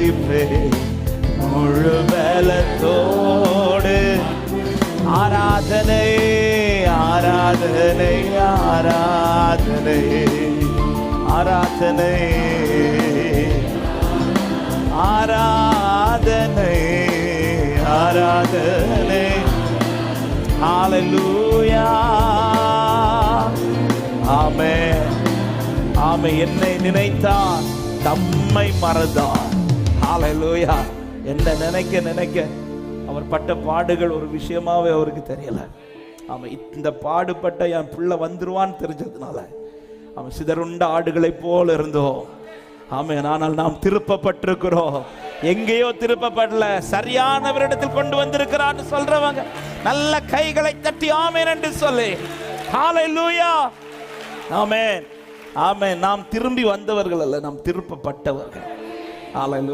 துதிப்பேன் முழு பலத்தோடு. ஆராதனை ஆராதனை ஆராதனை ஆராதனை ஆராதனை ஆராதனை. ஹல்லேலூயா. ஆமென். ஆமென். என்னை நினைத்தார் தம்மை மறந்தார். ஹல்லேலூயா. என்ன நினைக்க அவர் பட்ட பாடுகள் ஒரு விஷயமாவே அவருக்கு தெரியல. அவன் இந்த பாடுபட்ட என் பிள்ளை வந்துருவான்னு தெரிஞ்சதுனால அவன் சிதறுண்ட ஆடுகளை போல இருந்தோம். ஆமென். ஆனால் நாம் திருப்பப்பட்டிருக்கிறோம். எங்கேயோ திருப்பப்படல, சரியானவரிடத்தில் கொண்டு வந்திருக்கிறான்னு சொல்றவங்க நல்ல கைகளை தட்டி ஆமென் என்று சொல்லி. ஹல்லேலூயா. ஆமென். ஆமென். நாம் திரும்பி வந்தவர்கள் அல்ல, நாம் திருப்பப்பட்டவர்கள். ஹல்லேலூயா.